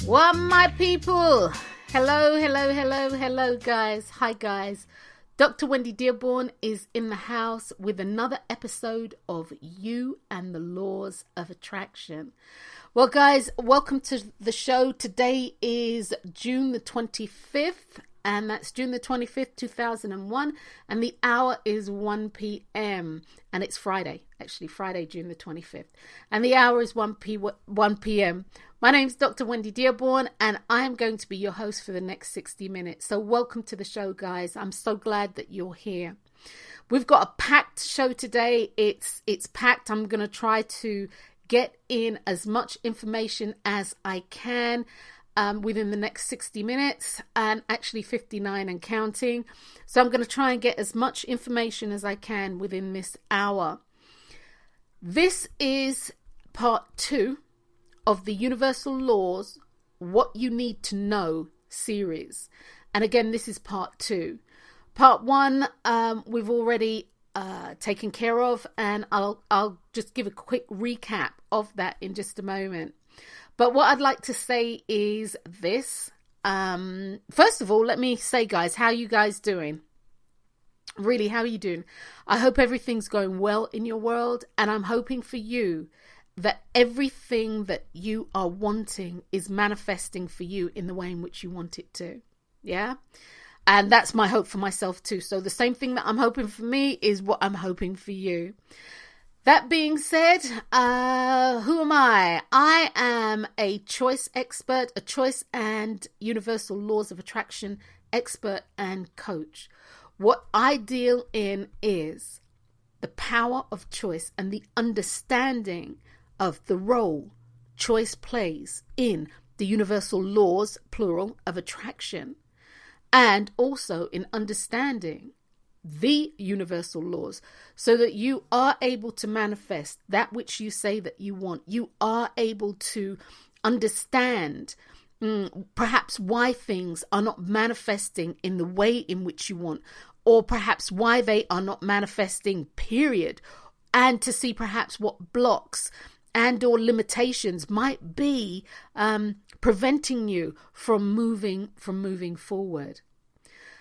What my people? Hello, guys. Hi, guys. Dr. Wendy Dearborne is in the house with another episode of You and the Laws of Attraction. Well, guys, welcome to the show. Today is June the 25th, and that's June the 25th, 2001, and the hour is 1 p.m. and it's Friday, June the 25th, and the hour is 1 p.m. My name's Dr. Wendy Dearborne, and I am going to be your host for the next 60 minutes. So welcome to the show, guys. I'm so glad that you're here. We've got a packed show today. It's packed. I'm going to try to get in as much information as I can within the next 60 minutes, and actually 59 and counting. So I'm going to try and get as much information as I can within this hour. This is part 2 of the Universal Laws, What You Need to Know series. And again, this is part 2. Part 1, we've already taken care of, and I'll just give a quick recap of that in just a moment. But what I'd like to say is this. First of all, let me say, guys, how are you guys doing? Really, how are you doing? I hope everything's going well in your world, and I'm hoping for you that everything that you are wanting is manifesting for you in the way in which you want it to. Yeah? And that's my hope for myself too. So the same thing that I'm hoping for me is what I'm hoping for you. That being said, who am I? I am a choice expert, a choice and universal laws of attraction expert and coach. What I deal in is the power of choice and the understanding of the role choice plays in the universal laws, plural, of attraction, and also in understanding the universal laws so that you are able to manifest that which you say that you want. You are able to understand perhaps why things are not manifesting in the way in which you want, or perhaps why they are not manifesting, period, and to see perhaps what blocks and or limitations might be preventing you from moving forward.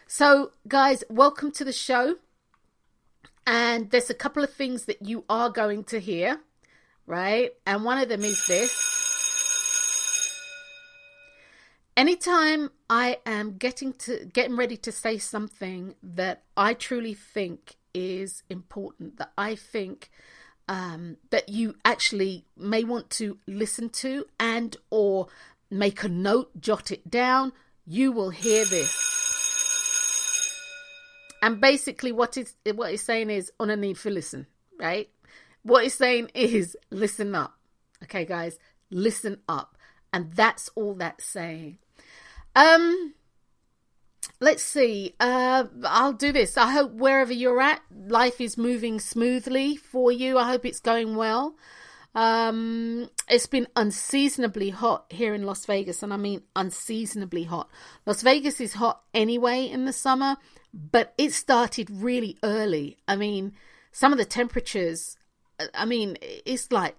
So, guys, welcome to the show. And there's a couple of things that you are going to hear, right? And one of them is this. Anytime I am getting ready to say something that I truly think is important, that I think that you actually may want to listen to and or make a note, jot it down, you will hear this. And basically what it's saying is on a need for listen, right? What it's saying is listen up. Okay, guys, listen up. And that's all that's saying. Let's see. I'll do this. I hope wherever you're at, life is moving smoothly for you. I hope it's going well. It's been unseasonably hot here in Las Vegas, and I mean unseasonably hot. Las Vegas is hot anyway in the summer, but it started really early. I mean, some of the temperatures, I mean, it's like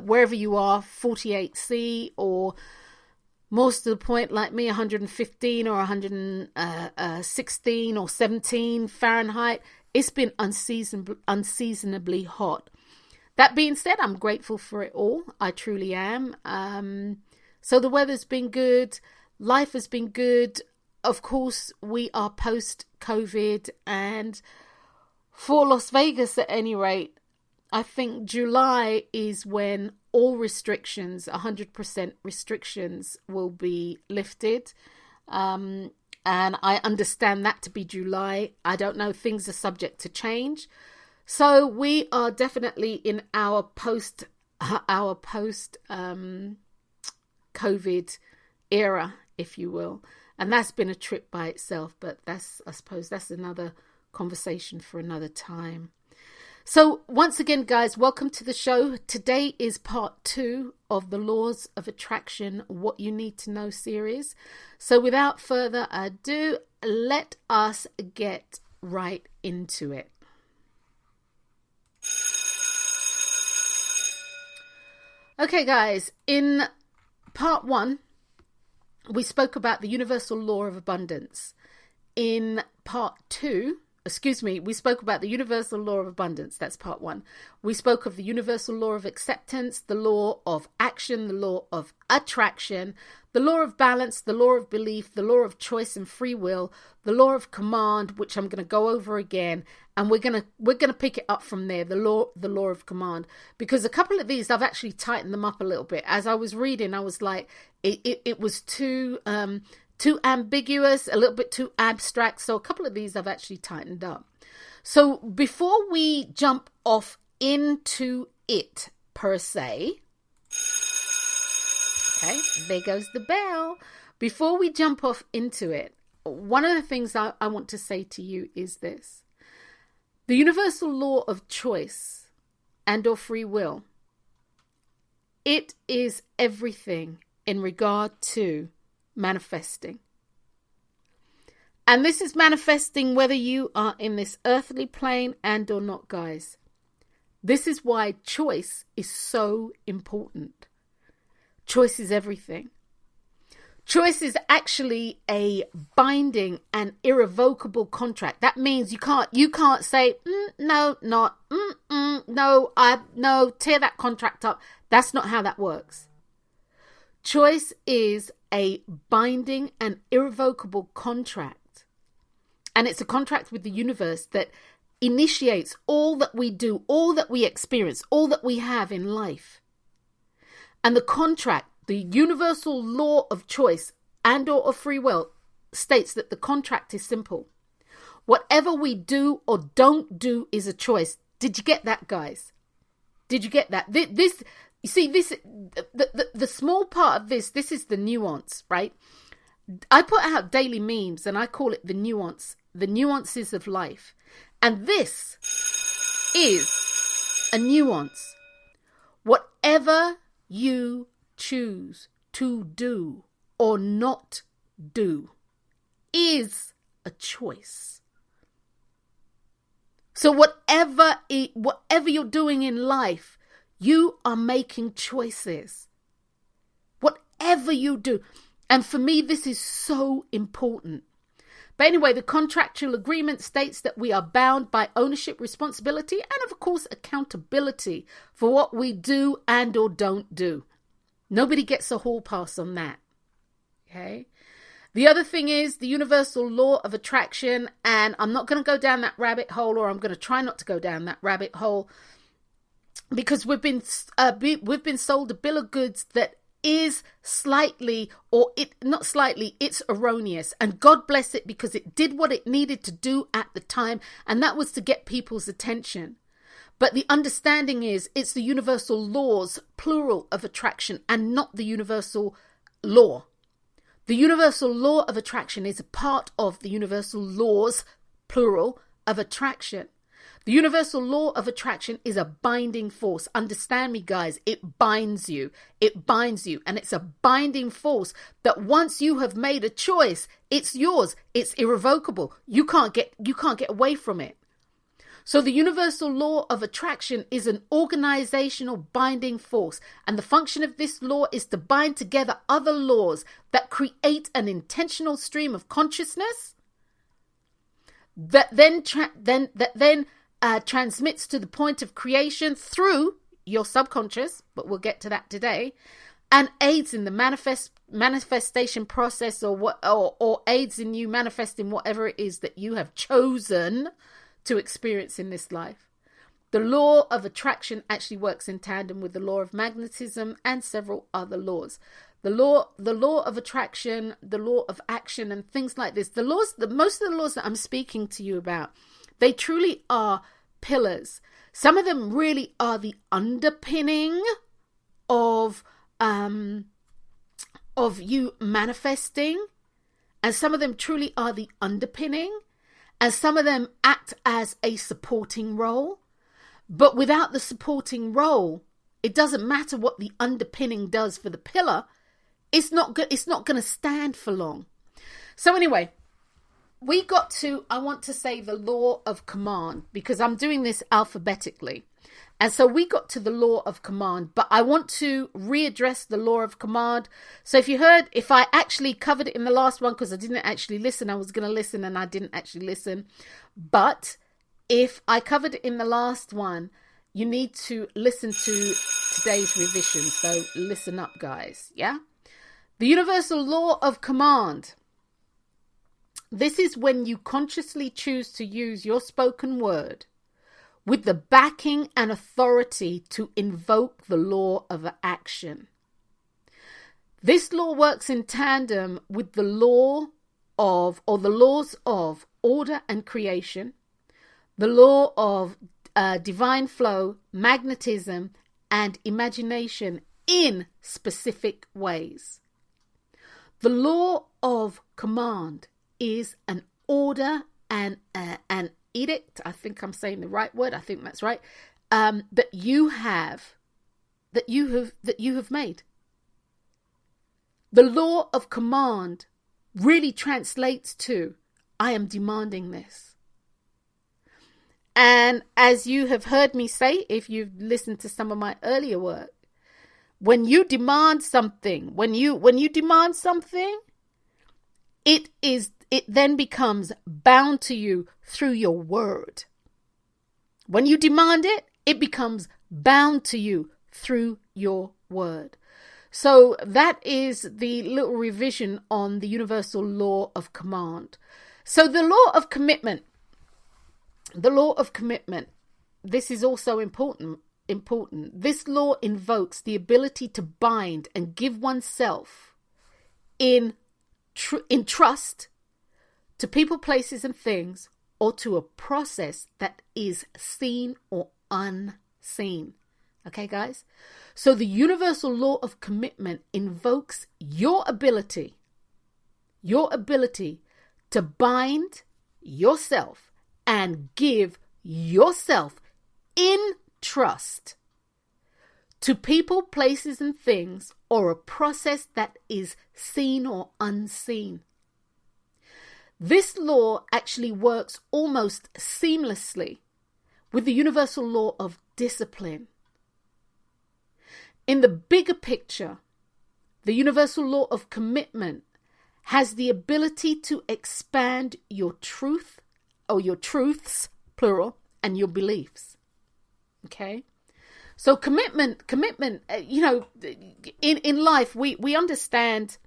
wherever you are, 48°C, or most to the point like me, 115 or 116 or 17 Fahrenheit. It's been unseasonably hot. That being said, I'm grateful for it all. I truly am. So the weather's been good. Life has been good. Of course, we are post-COVID. And for Las Vegas, at any rate, I think July is when all restrictions, 100% restrictions, will be lifted. And I understand that to be July. I don't know. Things are subject to change. So we are definitely in our post COVID era, if you will. And that's been a trip by itself, but I suppose that's another conversation for another time. So once again, guys, welcome to the show. Today is part 2 of the Laws of Attraction, What You Need to Know series. So without further ado, let us get right into it. Okay, guys, in part 1, we spoke about the universal law of abundance. In part 2, we spoke about the universal law of abundance. That's part 1. We spoke of the universal law of acceptance, the law of action, the law of attraction, the law of balance, the law of belief, the law of choice and free will, the law of command, which I'm going to go over again, and we're going to pick it up from there, the law of command, because a couple of these I've actually tightened them up a little bit. As I was reading, I was like, it was too ambiguous, a little bit too abstract. So a couple of these I've actually tightened up. So before we jump off into it per se, okay, there goes the bell. Before we jump off into it, one of the things I want to say to you is this. The universal law of choice and or free will, it is everything in regard to manifesting. And this is manifesting whether you are in this earthly plane and or not, guys. This is why choice is so important. Choice is everything. Choice is actually a binding and irrevocable contract. That means you can't say no, tear that contract up. That's not how that works. Choice is a binding and irrevocable contract. And it's a contract with the universe that initiates all that we do, all that we experience, all that we have in life. And the contract, the universal law of choice and or of free will, states that the contract is simple. Whatever we do or don't do is a choice. Did you get that, guys? Did you get that? This, you see, this, the small part of this is the nuance, right? I put out daily memes and I call it the nuances of life. And this is a nuance. Whatever you choose to do or not do is a choice. So whatever you're doing in life, you are making choices. Whatever you do. And for me, this is so important. But anyway, the contractual agreement states that we are bound by ownership, responsibility, and of course, accountability for what we do and or don't do. Nobody gets a hall pass on that. Okay. The other thing is the universal law of attraction. And I'm not going to go down that rabbit hole, or I'm going to try not to go down that rabbit hole, because we've been sold a bill of goods that is slightly, or not slightly, it's erroneous. And God bless it, because it did what it needed to do at the time. And that was to get people's attention. But the understanding is it's the universal laws, plural, of attraction, and not the universal law. The universal law of attraction is a part of the universal laws, plural, of attraction. The universal law of attraction is a binding force. Understand me, guys. It binds you. It binds you. And it's a binding force that once you have made a choice, it's yours. It's irrevocable. You can't get away from it. So the universal law of attraction is an organizational binding force. And the function of this law is to bind together other laws that create an intentional stream of consciousness that then transmits to the point of creation through your subconscious, but we'll get to that today, and aids in the manifestation process, or aids in you manifesting whatever it is that you have chosen to experience in this life. The law of attraction actually works in tandem with the law of magnetism and several other laws. The law of attraction, the law of action, and things like this. Most of the laws that I'm speaking to you about, they truly are pillars. Some of them really are the underpinning of you manifesting, and some of them truly are the underpinning, and some of them act as a supporting role. But without the supporting role, it doesn't matter what the underpinning does for the pillar. It's not going to stand for long. So anyway, I want to say the law of command, because I'm doing this alphabetically. And so we got to the law of command, but I want to readdress the law of command. So if I actually covered it in the last one, because I didn't actually listen, I was going to listen and I didn't actually listen. But if I covered it in the last one, you need to listen to today's revision. So listen up, guys. Yeah. The universal law of command. This is when you consciously choose to use your spoken word with the backing and authority to invoke the law of action. This law works in tandem with the law of, or the laws of, order and creation, the law of divine flow, magnetism, and imagination in specific ways. The law of command is an order and an edict. I think I'm saying the right word. I think that's right. That you have made. The law of command really translates to, I am demanding this. And as you have heard me say, if you've listened to some of my earlier work, when you demand something, it then becomes bound to you through your word. When you demand it, it becomes bound to you through your word. So that is the little revision on the universal law of command. So the law of commitment, this is also important. This law invokes the ability to bind and give oneself in trust to people, places, and things, or to a process that is seen or unseen. Okay, guys? So the universal law of commitment invokes your ability to bind yourself and give yourself in trust to people, places, and things, or a process that is seen or unseen. This law actually works almost seamlessly with the universal law of discipline. In the bigger picture, the universal law of commitment has the ability to expand your truth, or your truths, plural, and your beliefs. Okay? So commitment, in life, we understand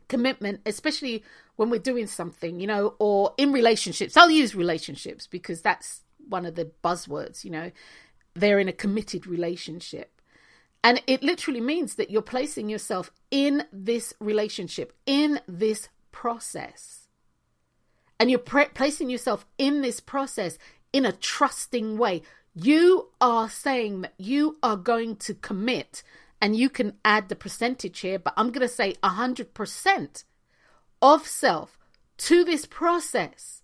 commitment, especially when we're doing something, or in relationships. I'll use relationships because that's one of the buzzwords, they're in a committed relationship. And it literally means that you're placing yourself in this relationship, in this process. And you're placing yourself in this process in a trusting way. You are saying that you are going to commit, and you can add the percentage here, but I'm going to say 100% of self to this process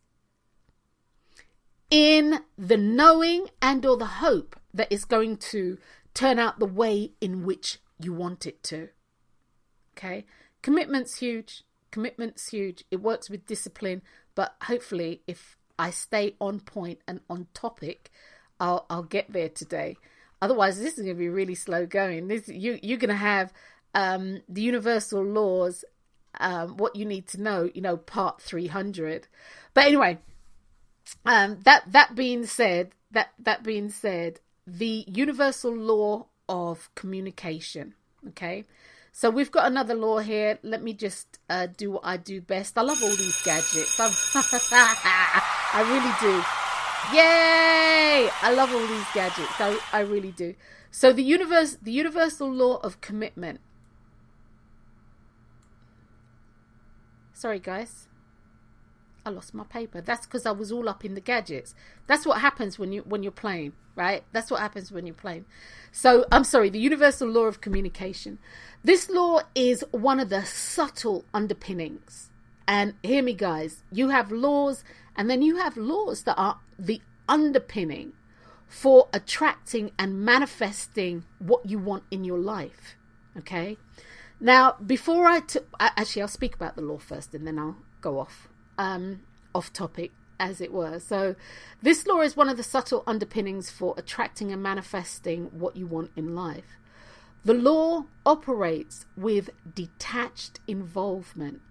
in the knowing and or the hope that it's going to turn out the way in which you want it to. Okay? Commitment's huge. It works with discipline, but hopefully if I stay on point and on topic, I'll get there today. Otherwise, this is going to be really slow going. You're going to have the universal laws, what you need to know, part 300. But anyway, that being said, the universal law of communication. Okay, so we've got another law here. Let me just do what I do best. I love all these gadgets. I really do. Yay! I love all these gadgets. I really do. So the universal law of commitment. Sorry, guys. I lost my paper. That's because I was all up in the gadgets. That's what happens when you're playing, right? That's what happens when you're playing. So I'm sorry, the universal law of communication. This law is one of the subtle underpinnings. And hear me, guys, you have laws, and then you have laws that are the underpinning for attracting and manifesting what you want in your life. Okay. Now, before actually, I'll speak about the law first, and then I'll go off topic. as it were. So this law is one of the subtle underpinnings for attracting and manifesting what you want in life. The law operates with detached involvement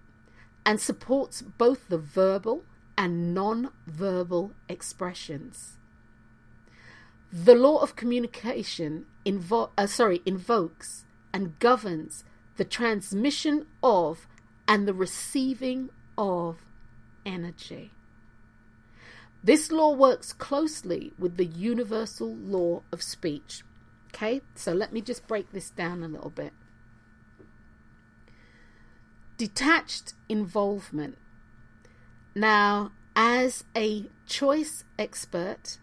and supports both the verbal and non-verbal expressions. The law of communication invokes and governs the transmission of and the receiving of energy. This law works closely with the universal law of speech. Okay, so let me just break this down a little bit. Detached involvement. Now, as a choice expert,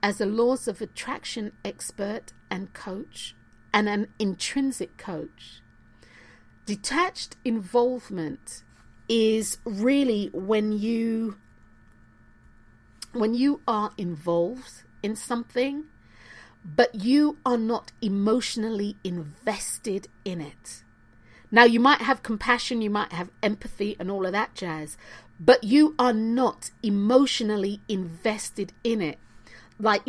as a laws of attraction expert and coach, and an intrinsic coach, detached involvement is really when you are involved in something, but you are not emotionally invested in it. Now, you might have compassion, you might have empathy and all of that jazz, but you are not emotionally invested in it. Like,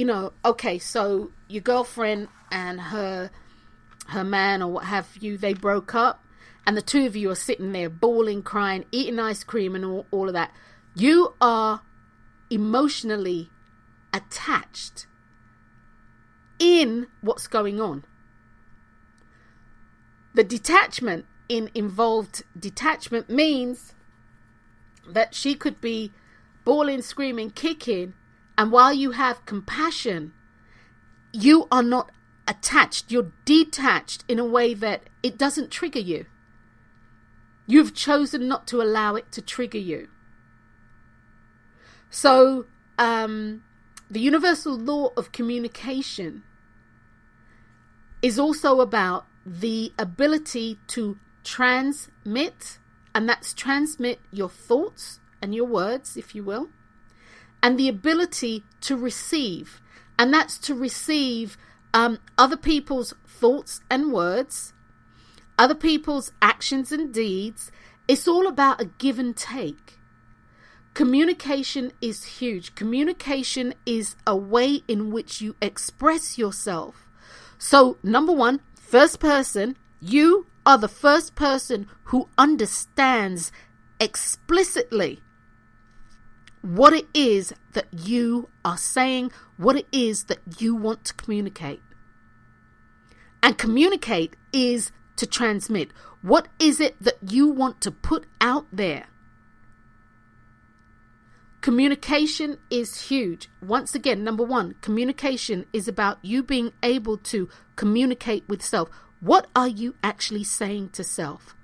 okay, so your girlfriend and her man or what have you, they broke up, and the two of you are sitting there bawling, crying, eating ice cream and all of that. You are emotionally attached in what's going on. The detachment in involved detachment means that she could be bawling, screaming, kicking, and while you have compassion, you are not attached. You're detached in a way that it doesn't trigger you. You've chosen not to allow it to trigger you. So, the universal law of communication is also about the ability to transmit, and that's transmit your thoughts and your words, if you will, and the ability to receive, and that's to receive other people's thoughts and words, other people's actions and deeds. It's all about a give and take. Communication is huge. Communication is a way in which you express yourself. So, number one, first person, you are the first person who understands explicitly what it is that you are saying, what it is that you want to communicate. And communicate is to transmit. What is it that you want to put out there? Communication is huge. Once again, number one, communication is about you being able to communicate with self. What are you actually saying to self?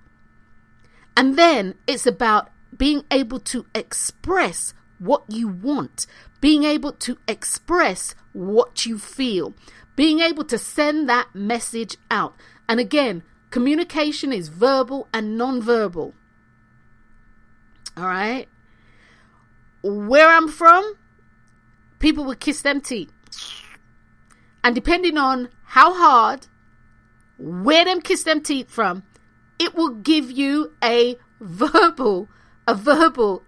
And then it's about being able to express what you want, being able to express what you feel, being able to send that message out. And again, communication is verbal and non-verbal. All right. Where I'm from, people would kiss them teeth. And depending on how hard, where them kiss them teeth from, it will give you a verbal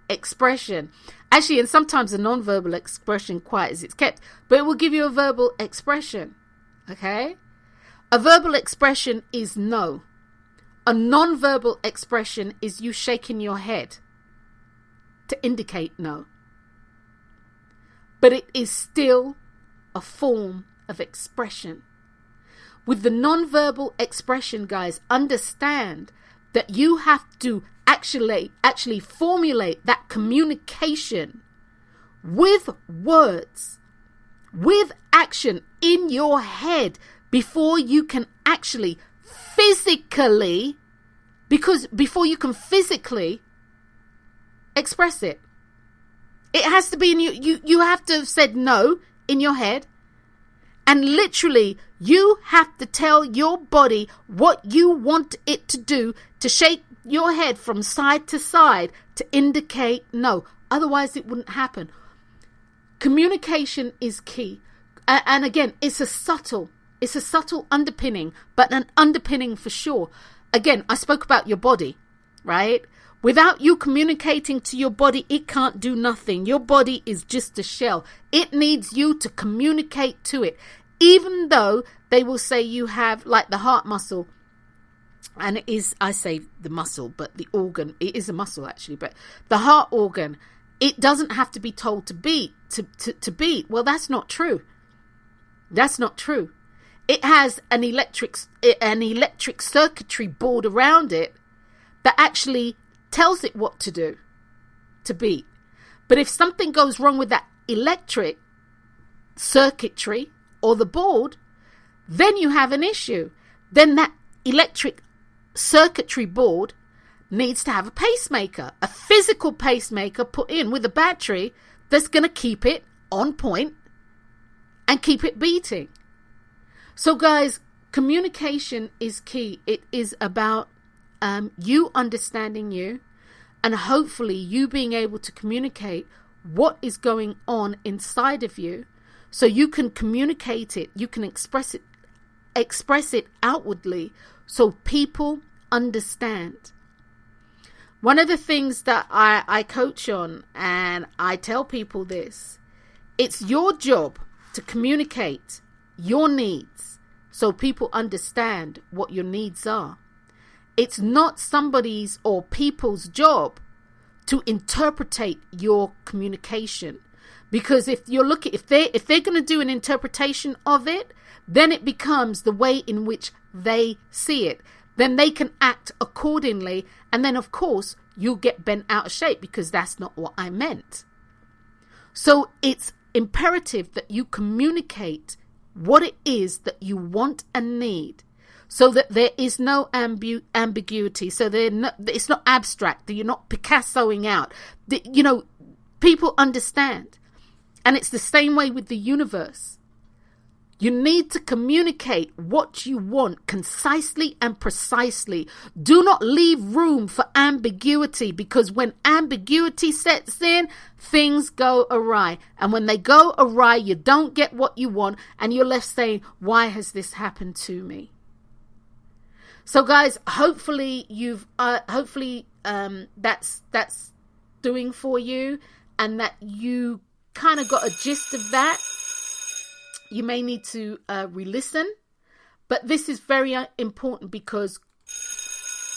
expression. Actually, and sometimes a non-verbal expression, quite as it's kept, but it will give you a verbal expression. Okay? A verbal expression is no. A non-verbal expression is you shaking your head to indicate no. But it is still a form of expression. With the non-verbal expression, guys, understand that you have to actually formulate that communication with words, with action in your head before you can actually physically, because before you can physically express it. It has to be in you. You have to have said no in your head. And literally, you have to tell your body what you want it to do, to shake your head from side to side to indicate no. Otherwise, it wouldn't happen. Communication is key. And again, it's a subtle underpinning, but an underpinning for sure. Again, I spoke about your body, right? Without you communicating to your body, it can't do nothing. Your body is just a shell. It needs you to communicate to it. Even though they will say you have, like the heart muscle, and it is, I say the muscle, but the organ, it is a muscle actually, but the heart organ, it doesn't have to be told to beat, to beat. Well, that's not true. That's not true. It has an electric circuitry board around it that actually tells it what to do, to beat. But if something goes wrong with that electric circuitry or the board, then you have an issue. Then that electric circuitry board needs to have a pacemaker, a physical pacemaker put in with a battery that's going to keep it on point and keep it beating. So guys, communication is key. It is about you understanding you, and hopefully you being able to communicate what is going on inside of you, so you can communicate it, you can express it outwardly, so people understand. One of the things that I coach on, and I tell people this, it's your job to communicate your needs so people understand what your needs are. It's not somebody's or people's job to interpretate your communication, because if you're looking, if they're going to do an interpretation of it, then it becomes the way in which they see it. Then they can act accordingly, and then of course you'll get bent out of shape because that's not what I meant. So it's imperative that you communicate what it is that you want and need, so that there is no ambiguity, so it's not abstract, that you're not Picassoing out. People understand. And it's the same way with the universe. You need to communicate what you want concisely and precisely. Do not leave room for ambiguity, because when ambiguity sets in, things go awry. And when they go awry, you don't get what you want, and you're left saying, why has this happened to me? So guys, hopefully that's doing for you, and that you kind of got a gist of that. You may need to re-listen, but this is very important, because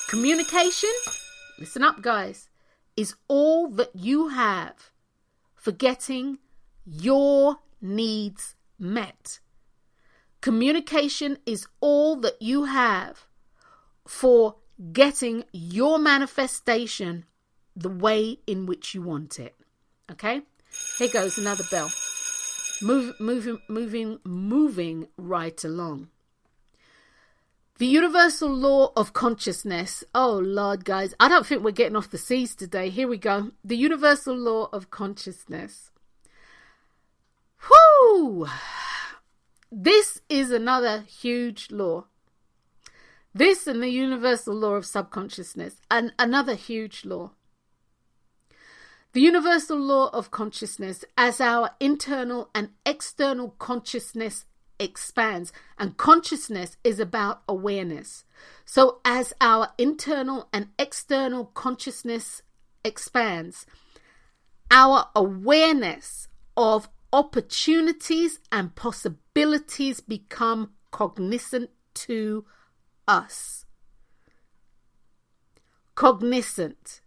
communication, listen up guys, is all that you have for getting your needs met. Communication is all that you have for getting your manifestation the way in which you want it. Okay, here goes another bell. Moving right along. The Universal Law of Consciousness. Oh Lord, guys, I don't think we're getting off the C's today. Here we go. The Universal Law of Consciousness. Whoo! This is another huge law. This and the Universal Law of Subconsciousness, and another huge law. The Universal Law of Consciousness, as our internal and external consciousness expands, and consciousness is about awareness. So as our internal and external consciousness expands, our awareness of opportunities and possibilities become cognizant to us. Cognizant.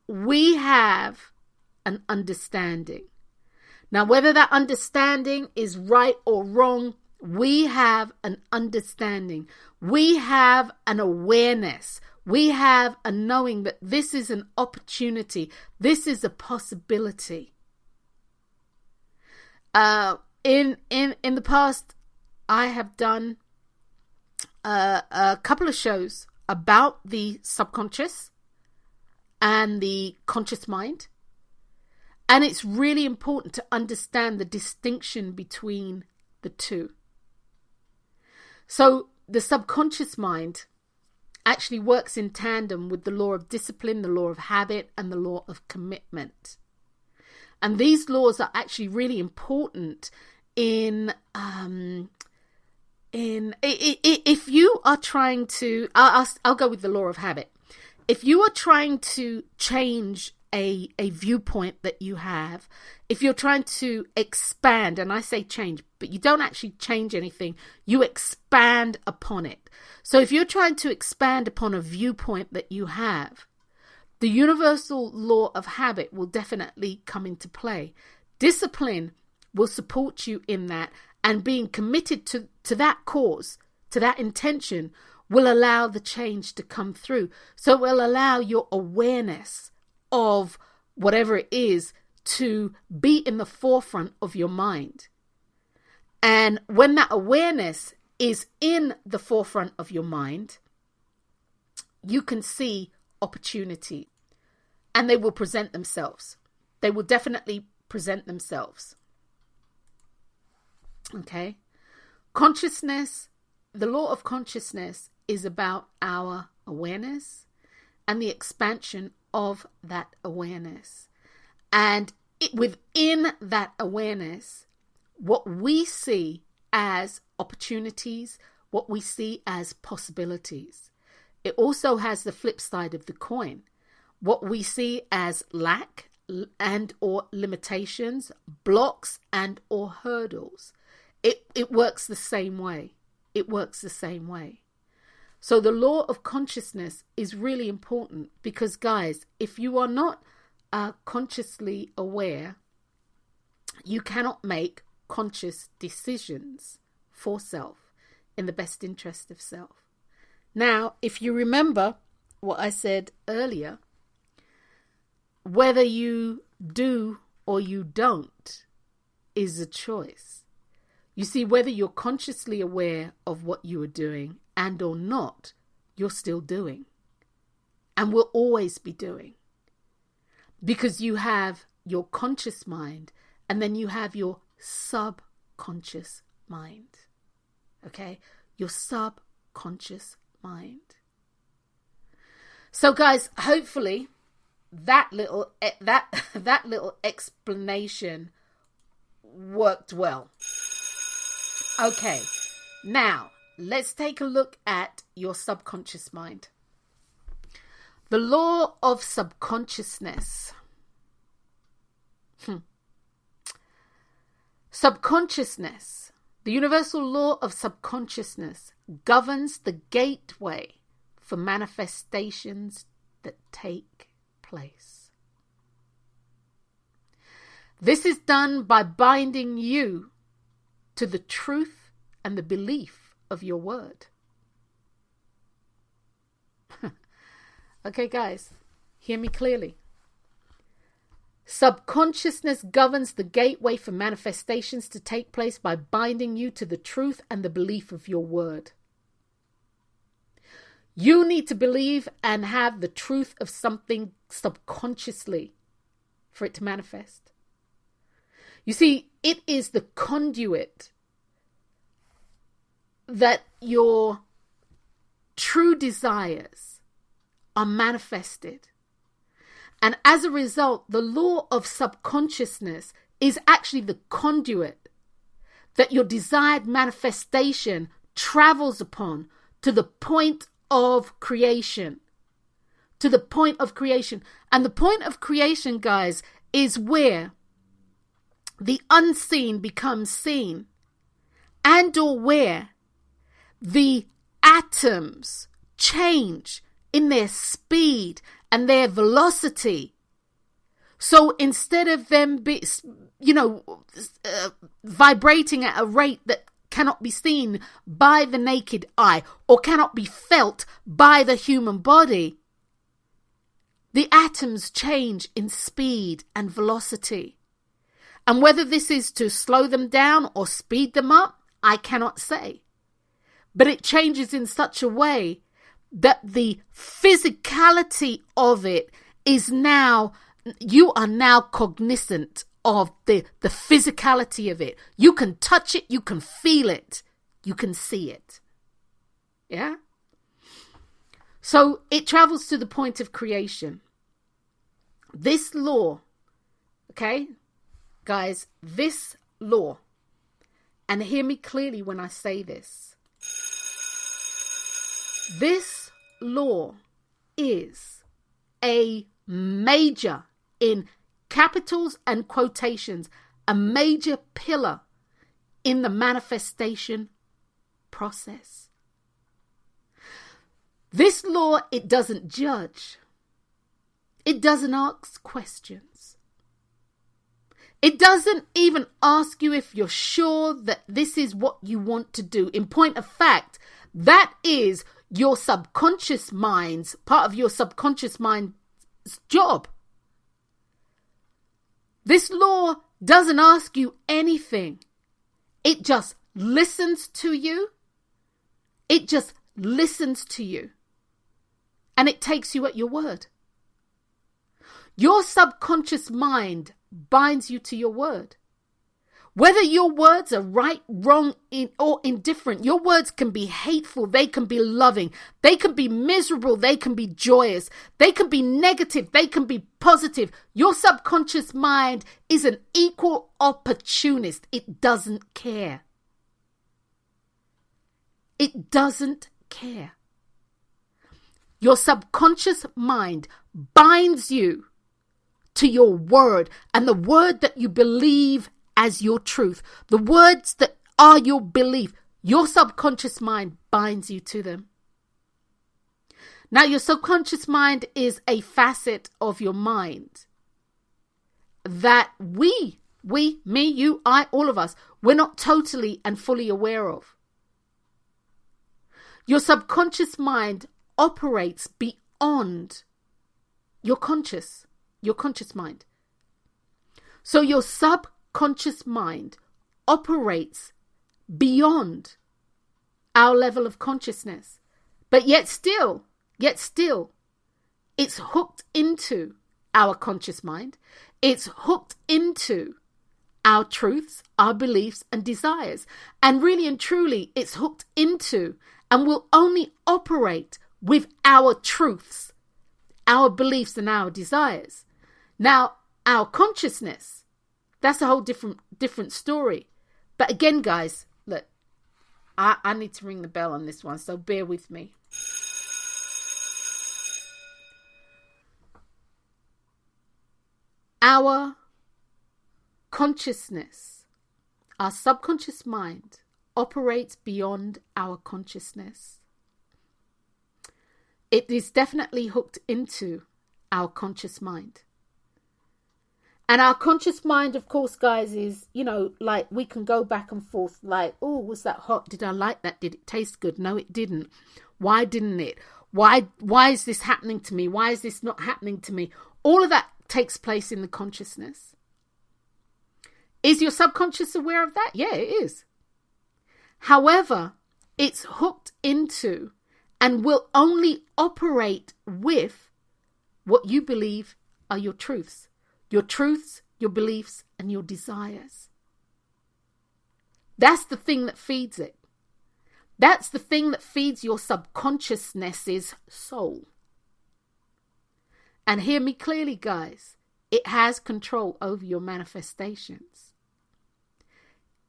We have an understanding. Now, whether that understanding is right or wrong, we have an understanding. We have an awareness. We have a knowing that this is an opportunity. This is a possibility. In the past, I have done a couple of shows about the subconscious and the conscious mind. And it's really important to understand the distinction between the two. So the subconscious mind actually works in tandem with the law of discipline, the law of habit, and the law of commitment. And these laws are actually really important in if you are trying to, I'll go with the law of habit. if you are trying to change a viewpoint that you have, if you're trying to expand, and I say change, but you don't actually change anything, you expand upon it. So if you're trying to expand upon a viewpoint that you have, the universal law of habit will definitely come into play. Discipline will support you in that, and being committed to that cause, to that intention, will allow the change to come through. So it will allow your awareness of whatever it is to be in the forefront of your mind. And when that awareness is in the forefront of your mind, you can see opportunity, and they will present themselves. They will definitely present themselves. Okay? Consciousness, the law of consciousness is about our awareness and the expansion of that awareness. And within that awareness, what we see as opportunities, what we see as possibilities. It also has the flip side of the coin. What we see as lack and or limitations, blocks and or hurdles. It works the same way. It works the same way. So the law of consciousness is really important because, guys, if you are not consciously aware, you cannot make conscious decisions for self in the best interest of self. Now, if you remember what I said earlier, whether you do or you don't is a choice. You see, whether you're consciously aware of what you are doing and or not, you're still doing and will always be doing, because you have your conscious mind and then you have your subconscious mind. Okay? Your subconscious mind. So guys, hopefully that little explanation worked well. Okay, now let's take a look at your subconscious mind. The law of subconsciousness. Subconsciousness, the universal law of subconsciousness, governs the gateway for manifestations that take place. This is done by binding you to the truth and the belief of your word. Okay, guys, hear me clearly. Subconsciousness governs the gateway for manifestations to take place by binding you to the truth and the belief of your word. You need to believe and have the truth of something subconsciously for it to manifest. You see, it is the conduit that your true desires are manifested. And as a result, the law of subconsciousness is actually the conduit that your desired manifestation travels upon to the point of creation. To the point of creation. And the point of creation, guys, is where the unseen becomes seen, and or where the atoms change in their speed and their velocity. So instead of them vibrating at a rate that cannot be seen by the naked eye or cannot be felt by the human body, the atoms change in speed and velocity. And whether this is to slow them down or speed them up, I cannot say. But it changes in such a way that the physicality of it is now, you are now cognizant of the physicality of it. You can touch it, you can feel it, you can see it. Yeah? So it travels to the point of creation. This law, okay, guys, this law, and hear me clearly when I say this. This law is a major, in capitals and quotations, a major pillar in the manifestation process. This law, it doesn't judge. It doesn't ask questions. It doesn't even ask you if you're sure that this is what you want to do. In point of fact, that is your subconscious mind's, part of your subconscious mind's job. This law doesn't ask you anything. It just listens to you. It just listens to you. And it takes you at your word. Your subconscious mind binds you to your word. Whether your words are right, wrong, or indifferent, your words can be hateful, they can be loving, they can be miserable, they can be joyous, they can be negative, they can be positive. Your subconscious mind is an equal opportunist. It doesn't care. It doesn't care. Your subconscious mind binds you to your word, and the word that you believe as your truth, the words that are your belief, your subconscious mind binds you to them. Now, your subconscious mind is a facet of your mind that we, me, you, I, all of us, we're not totally and fully aware of. Your subconscious mind operates beyond your conscious mind. So your subconscious mind operates beyond our level of consciousness, but yet still, it's hooked into our conscious mind. It's hooked into our truths, our beliefs and desires. And really and truly, it's hooked into and will only operate with our truths, our beliefs and our desires. Now, our consciousness, that's a whole different story. But again, guys, look, I need to ring the bell on this one, so bear with me. Our consciousness, our subconscious mind, operates beyond our consciousness. It is definitely hooked into our conscious mind. And our conscious mind, of course, guys, is, like we can go back and forth like, oh, was that hot? Did I like that? Did it taste good? No, it didn't. Why didn't it? Why is this happening to me? Why is this not happening to me? All of that takes place in the consciousness. Is your subconscious aware of that? Yeah, it is. However, it's hooked into and will only operate with what you believe are your truths. Your truths, your beliefs, and your desires. That's the thing that feeds it. That's the thing that feeds your subconsciousness's soul. And hear me clearly, guys. It has control over your manifestations.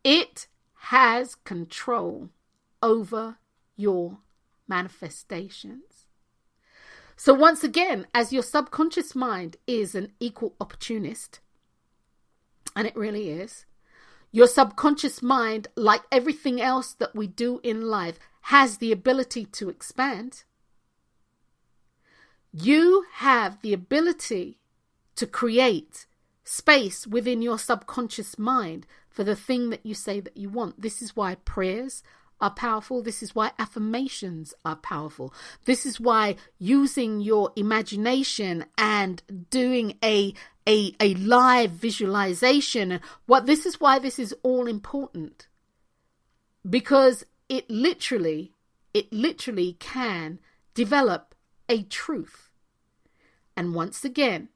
It has control over your manifestations. So once again, as your subconscious mind is an equal opportunist, and it really is, your subconscious mind, like everything else that we do in life, has the ability to expand. You have the ability to create space within your subconscious mind for the thing that you say that you want. This is why prayers are powerful. This is why affirmations are powerful. This is why using your imagination and doing a live visualization, this is why this is all important. Because it literally can develop a truth. And once again,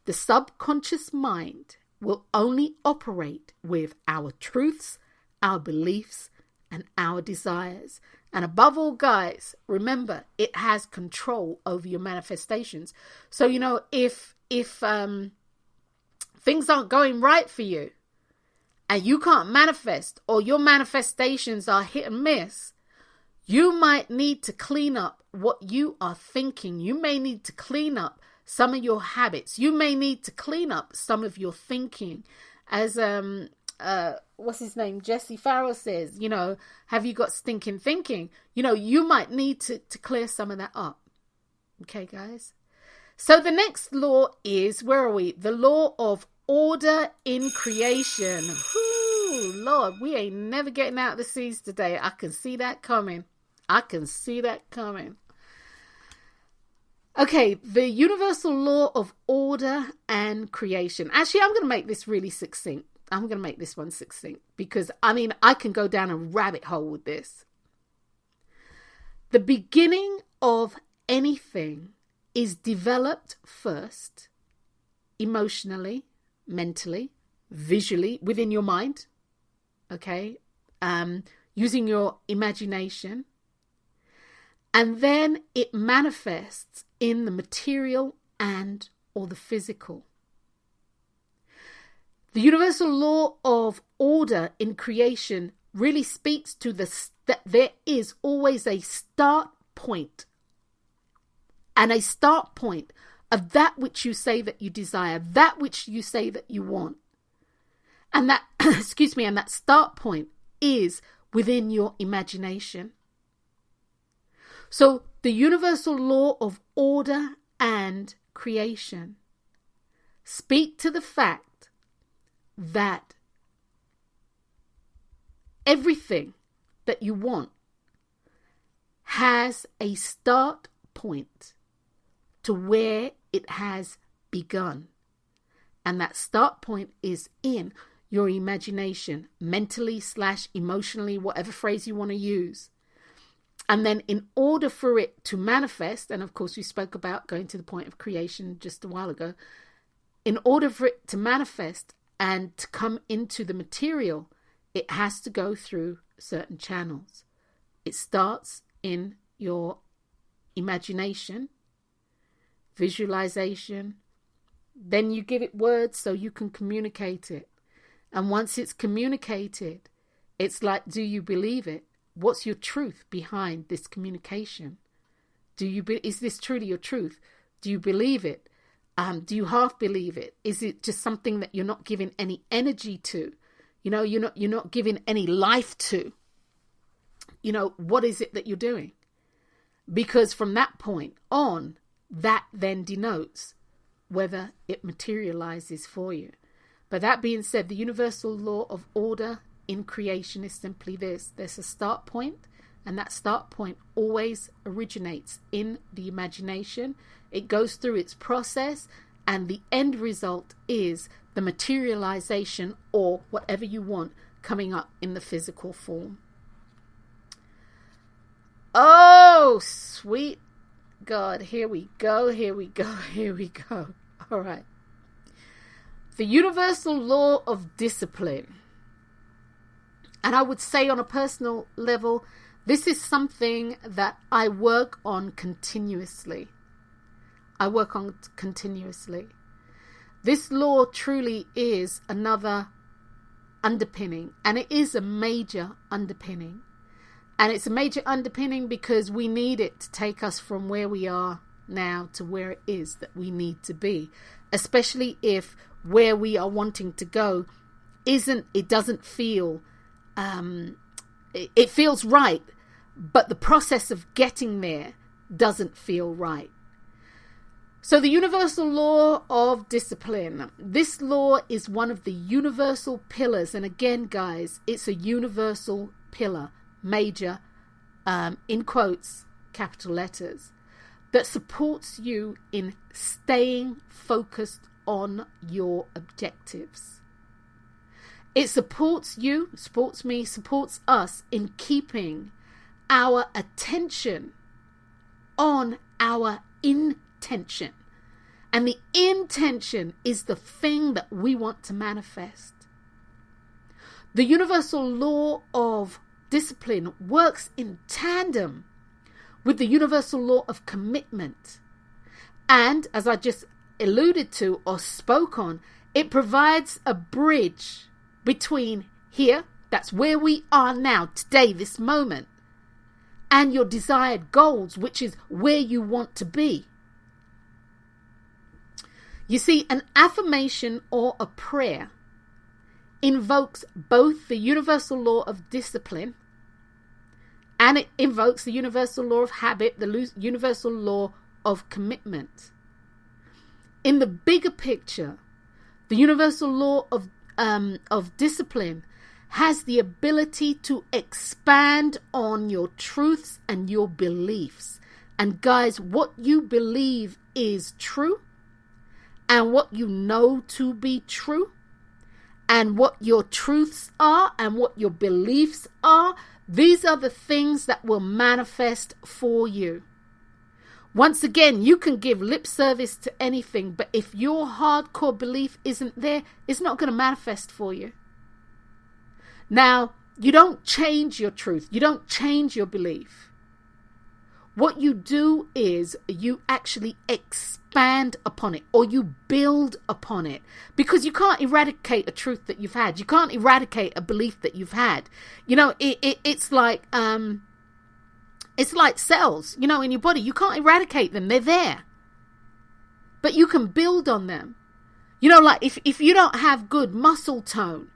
the subconscious mind will only operate with our truths, our beliefs, and our desires. And above all, guys, remember, it has control over your manifestations. So, if things aren't going right for you and you can't manifest, or your manifestations are hit and miss, You might need to clean up what you are thinking. You may need to clean up some of your habits. You may need to clean up some of your thinking. As what's his name, Jesse Farrell says, have you got stinking thinking? You might need to clear some of that up. Okay, guys. So the next law is, where are we? The law of order in creation. Whoo, Lord, we ain't never getting out of the seas today. I can see that coming. Okay, the universal law of order and creation. Actually, I'm going to make this really succinct. I'm going to make this one succinct because, I can go down a rabbit hole with this. The beginning of anything is developed first, emotionally, mentally, visually, within your mind, okay, using your imagination, and then it manifests in the material and or the physical. The universal law of order in creation really speaks to that there is always a start point, and a start point of that which you say that you desire, that which you say that you want. And that, and that start point is within your imagination. So the universal law of order and creation speak to the fact that everything that you want has a start point to where it has begun. And that start point is in your imagination, mentally / emotionally, whatever phrase you want to use. And then in order for it to manifest, and of course we spoke about going to the point of creation just a while ago, in order for it to manifest and to come into the material, it has to go through certain channels. It starts in your imagination, visualization, then you give it words so you can communicate it. And once it's communicated, it's like, do you believe it? What's your truth behind this communication? Is this truly your truth? Do you believe it? Do you half believe it? Is it just something that you're not giving any energy to? You're not giving any life to. What is it that you're doing? Because from that point on, that then denotes whether it materializes for you. But that being said, the universal law of order in creation is simply this. There's a start point, and that start point always originates in the imagination. It goes through its process, and the end result is the materialization or whatever you want coming up in the physical form. Oh, sweet God, here we go. All right. The universal law of discipline. And I would say on a personal level, this is something that I work on continuously. This law truly is another underpinning, and it is a major underpinning. And it's a major underpinning because we need it to take us from where we are now to where it is that we need to be, especially if where we are wanting to go doesn't feel, it feels right, but the process of getting there doesn't feel right. So the universal law of discipline, this law is one of the universal pillars. And again, guys, it's a universal pillar, major, in quotes, capital letters, that supports you in staying focused on your objectives. It supports you, supports me, supports us in keeping our attention on our intention. And the intention is the thing that we want to manifest. The universal law of discipline works in tandem with the universal law of commitment. And as I just alluded to or spoke on, it provides a bridge between here, that's where we are now, today, this moment, and your desired goals, which is where you want to be. You see, an affirmation or a prayer invokes both the universal law of discipline and it invokes the universal law of habit, the universal law of commitment. In the bigger picture, the universal law of discipline has the ability to expand on your truths and your beliefs. And guys, what you believe is true, and what you know to be true, and what your truths are, and what your beliefs are, these are the things that will manifest for you. Once again, you can give lip service to anything, but if your hardcore belief isn't there, it's not going to manifest for you. Now, you don't change your truth. You don't change your belief. What you do is you actually expand upon it, or you build upon it, because you can't eradicate a truth that you've had. You can't eradicate a belief that you've had. You know, it's like cells, you know, in your body. You can't eradicate them. They're there, but you can build on them. You know, like if you don't have good muscle tone,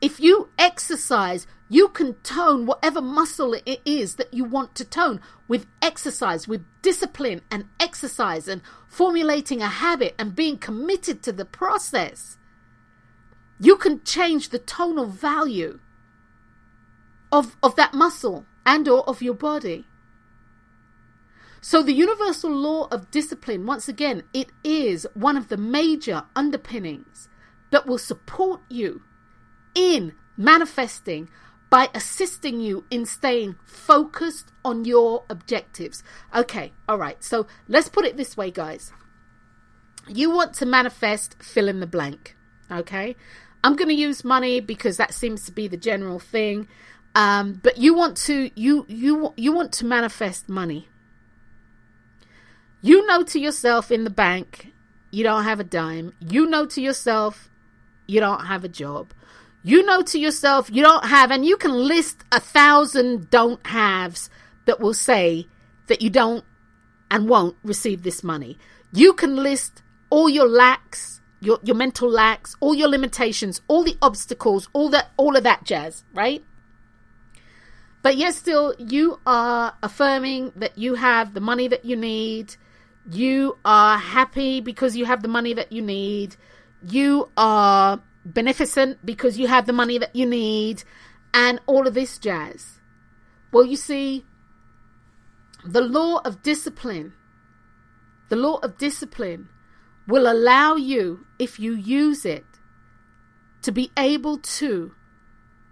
if you exercise, you can tone whatever muscle it is that you want to tone with exercise, with discipline and exercise, and formulating a habit and being committed to the process. You can change the tonal value of that muscle and or of your body. So the universal law of discipline, once again, it is one of the major underpinnings that will support you in manifesting by assisting you in staying focused on your objectives. Okay, all right. So let's put it this way, guys. You want to manifest fill in the blank. Okay, I'm going to use money because that seems to be the general thing. But you want to you want to manifest money. You know to yourself in the bank, you don't have a dime. You know to yourself, you don't have a job. You know to yourself you don't have, and you can list 1,000 don't haves that will say that you don't and won't receive this money. You can list all your lacks, your mental lacks, all your limitations, all the obstacles, all of that jazz, right? But yet still you are affirming that you have the money that you need. You are happy because you have the money that you need. You are beneficent because you have the money that you need, and all of this jazz. Well, you see, the law of discipline will allow you, if you use it, to be able to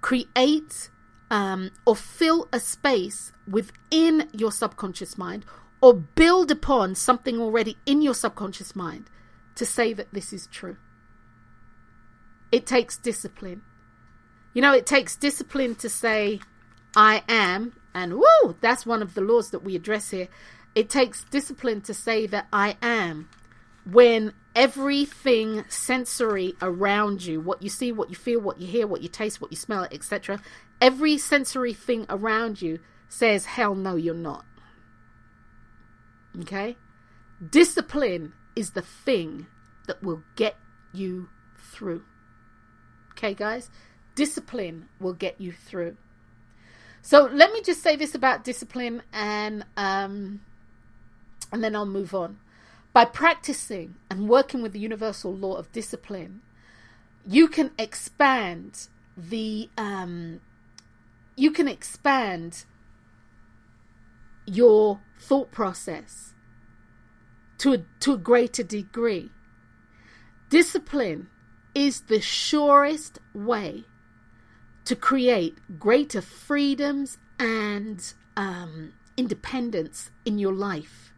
create or fill a space within your subconscious mind, or build upon something already in your subconscious mind to say that this is true. It takes discipline. You know, it takes discipline to say, I am, and woo, that's one of the laws that we address here. It takes discipline to say that I am, when everything sensory around you, what you see, what you feel, what you hear, what you taste, what you smell, etc., every sensory thing around you says, hell no, you're not. Okay? Discipline is the thing that will get you through. Okay, guys? Discipline will get you through. So let me just say this about discipline, and then I'll move on. By practicing and working with the universal law of discipline, you can expand your thought process to a greater degree. Discipline is the surest way to create greater freedoms and independence in your life.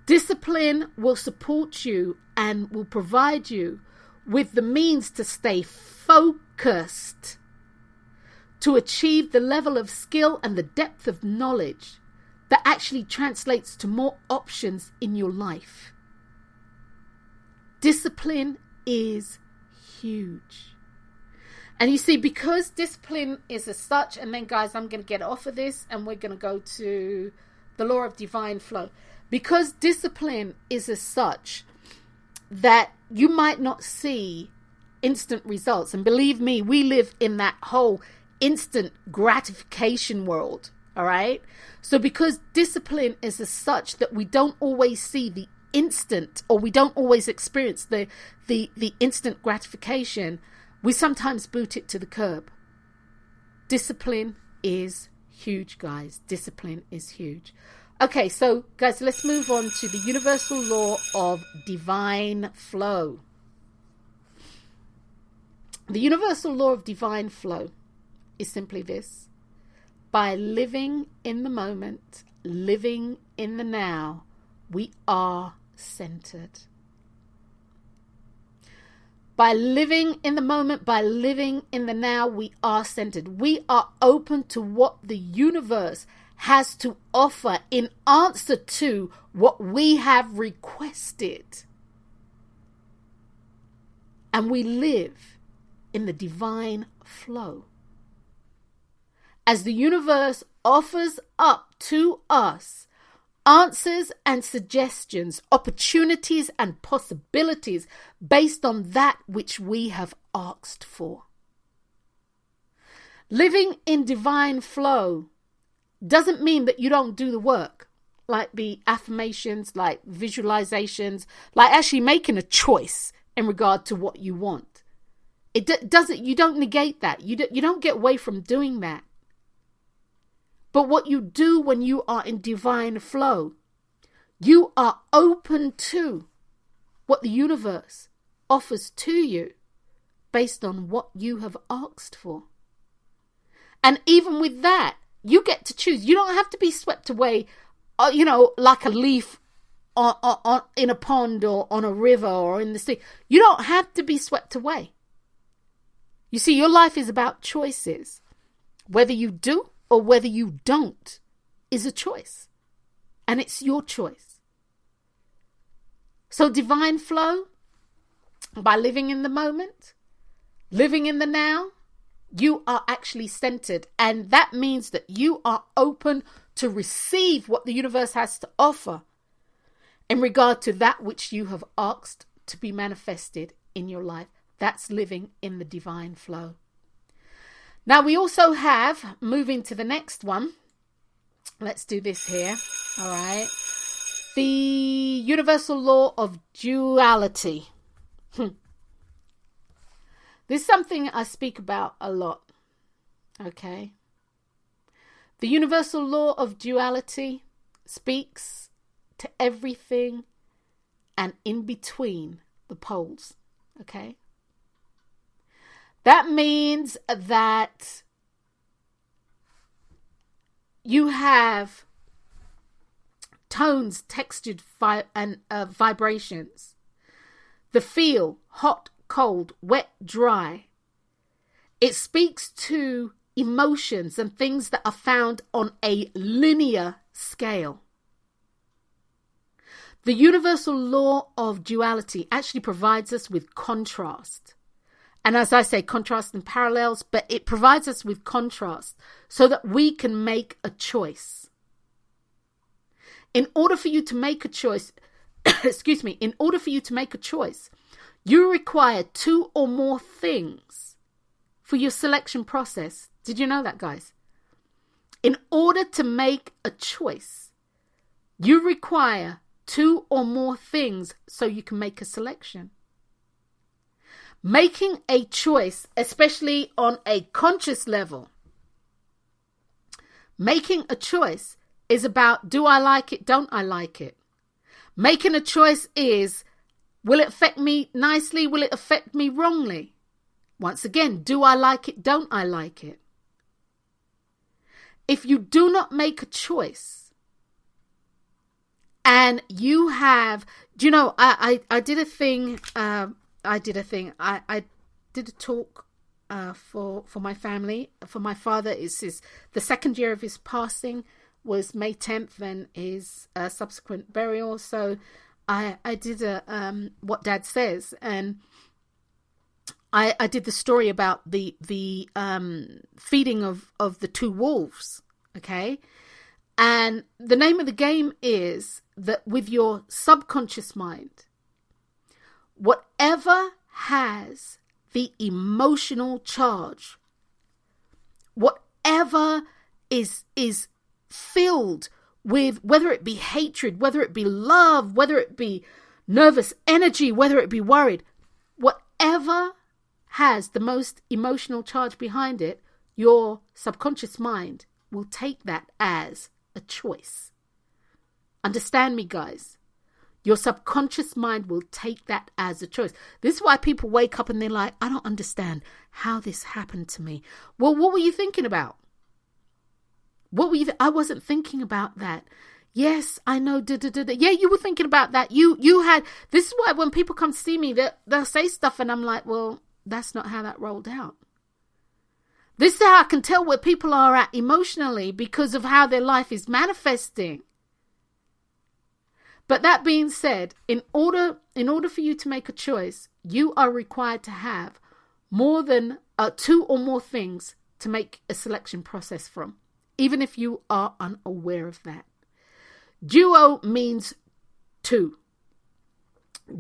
Discipline will support you and will provide you with the means to stay focused, to achieve the level of skill and the depth of knowledge that actually translates to more options in your life. Discipline is huge. And you see, because discipline is as such, and then guys, I'm going to get off of this and we're going to go to the law of divine flow. Because discipline is as such that you might not see instant results. And believe me, we live in that whole instant gratification world. All right. So because discipline is as such that we don't always see the instant, or we don't always experience the instant gratification, we sometimes boot it to the curb. Discipline is huge, guys. Discipline is huge. Okay, so guys, let's move on to the universal law of divine flow. The universal law of divine flow is simply this: by living in the moment, living in the now, we are centered. By living in the moment, by living in the now, we are centered. We are open to what the universe has to offer in answer to what we have requested. And we live in the divine flow. As the universe offers up to us answers and suggestions, opportunities and possibilities based on that which we have asked for. Living in divine flow doesn't mean that you don't do the work, like the affirmations, like visualizations, like actually making a choice in regard to what you want. It doesn't, you don't negate that. You don't get away from doing that. But what you do when you are in divine flow, you are open to what the universe offers to you based on what you have asked for. And even with that, you get to choose. You don't have to be swept away, like a leaf in a pond or on a river or in the sea. You don't have to be swept away. You see, your life is about choices. Whether you do or whether you don't is a choice. And it's your choice. So divine flow, by living in the moment, living in the now, you are actually centered. And that means that you are open to receive what the universe has to offer in regard to that which you have asked to be manifested in your life. That's living in the divine flow. Now we also have, moving to the next one, let's do this here, all right, the universal law of duality. This is something I speak about a lot, okay? The universal law of duality speaks to everything and in between the poles, okay? That means that you have tones, textured vibrations. The feel, hot, cold, wet, dry. It speaks to emotions and things that are found on a linear scale. The universal law of duality actually provides us with contrast. And as I say, contrast and parallels, but it provides us with contrast so that we can make a choice. In order for you to make a choice, in order for you to make a choice, you require two or more things for your selection process. Did you know that, guys? In order to make a choice, you require two or more things so you can make a selection. Making a choice, especially on a conscious level, making a choice is about, do I like it, don't I like it? Making a choice is, will it affect me nicely, will it affect me wrongly? Once again, do I like it, don't I like it? If you do not make a choice, and you have, I did a thing, I did a talk for my family. For my father, the second year of his passing was May 10th and his subsequent burial. So I did a what Dad says, and I did the story about the feeding of the two wolves. Okay. And the name of the game is that with your subconscious mind, whatever has the emotional charge, whatever is filled with, whether it be hatred, whether it be love, whether it be nervous energy, whether it be worried, whatever has the most emotional charge behind it, your subconscious mind will take that as a choice. Understand me, guys. Your subconscious mind will take that as a choice. This is why people wake up and they're like, I don't understand how this happened to me. Well, what were you thinking about? I wasn't thinking about that. Yes, I know. Yeah, you were thinking about that. You had. This is why when people come see me, they'll say stuff, and I'm like, well, that's not how that rolled out. This is how I can tell where people are at emotionally, because of how their life is manifesting. But that being said, in order for you to make a choice, you are required to have more than 2 or more things to make a selection process from, even if you are unaware of that. Duo means 2.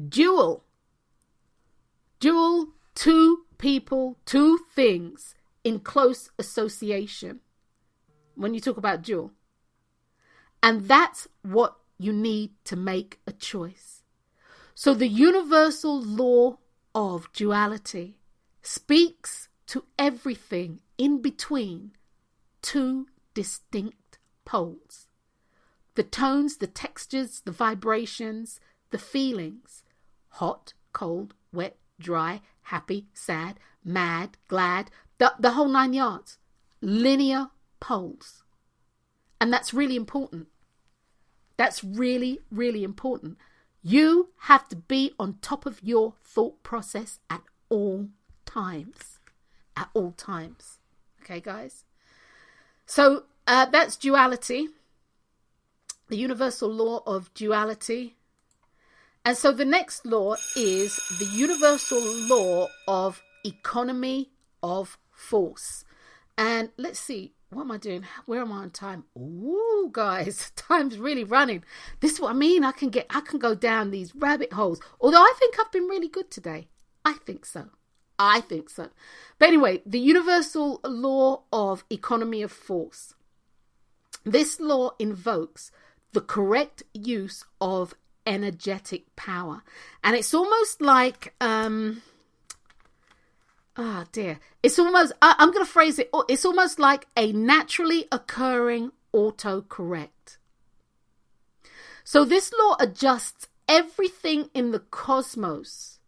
Dual, 2 people, 2 things in close association when you talk about dual. And that's what you need to make a choice. So the universal law of duality speaks to everything in between 2 distinct poles. The tones, the textures, the vibrations, the feelings. Hot, cold, wet, dry, happy, sad, mad, glad. The whole 9 yards. Linear poles. And that's really important. That's really, really important. You have to be on top of your thought process at all times. At all times. Okay, guys? So that's duality. The universal law of duality. And so the next law is the universal law of economy of force. And let's see, what am I doing? Where am I on time? Ooh, guys, time's really running. This is what I mean. I can go down these rabbit holes. Although I think I've been really good today. I think so. But anyway, the universal law of economy of force. This law invokes the correct use of energetic power. And it's almost like, it's almost, I'm going to phrase it, it's almost like a naturally occurring autocorrect. So this law adjusts everything in the cosmos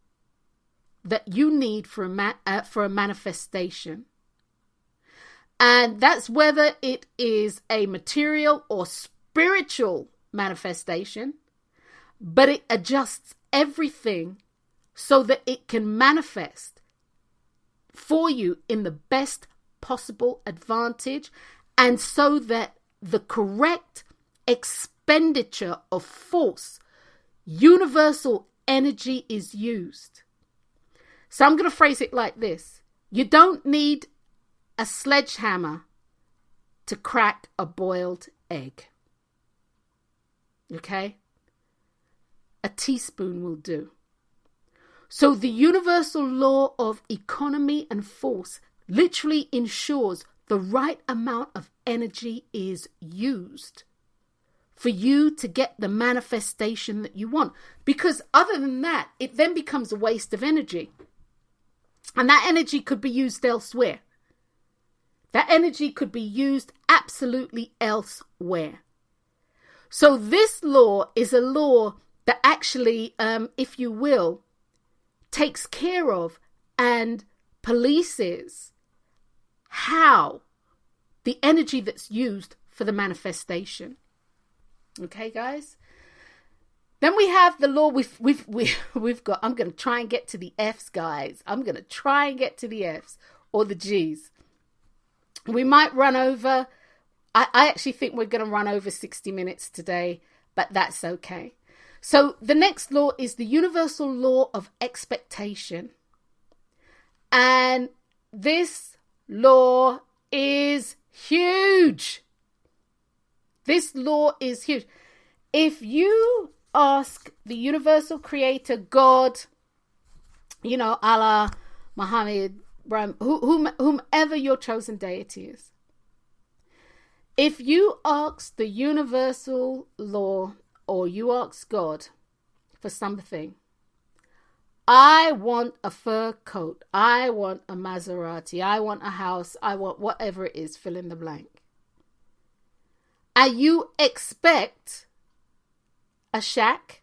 that you need for a manifestation. And that's whether it is a material or spiritual manifestation, but it adjusts everything so that it can manifest for you in the best possible advantage, and so that the correct expenditure of force, universal energy, is used. So I'm going to phrase it like this. You don't need a sledgehammer to crack a boiled egg. Okay? A teaspoon will do. So the universal law of economy and force literally ensures the right amount of energy is used for you to get the manifestation that you want. Because other than that, it then becomes a waste of energy. And that energy could be used elsewhere. That energy could be used absolutely elsewhere. So this law is a law that actually, if you will, takes care of and polices how the energy that's used for the manifestation. Okay, guys? Then we have the law we've got. I'm going to try and get to the F's, guys. I'm going to try and get to the F's or the G's. We might run over. I actually think we're going to run over 60 minutes today, but that's okay. So the next law is the universal law of expectation. And this law is huge. This law is huge. If you ask the universal creator, God, Allah, Muhammad, whomever your chosen deity is, if you ask the universal law or you ask God for something, I want a fur coat, I want a Maserati, I want a house, I want whatever it is, fill in the blank. And you expect a shack,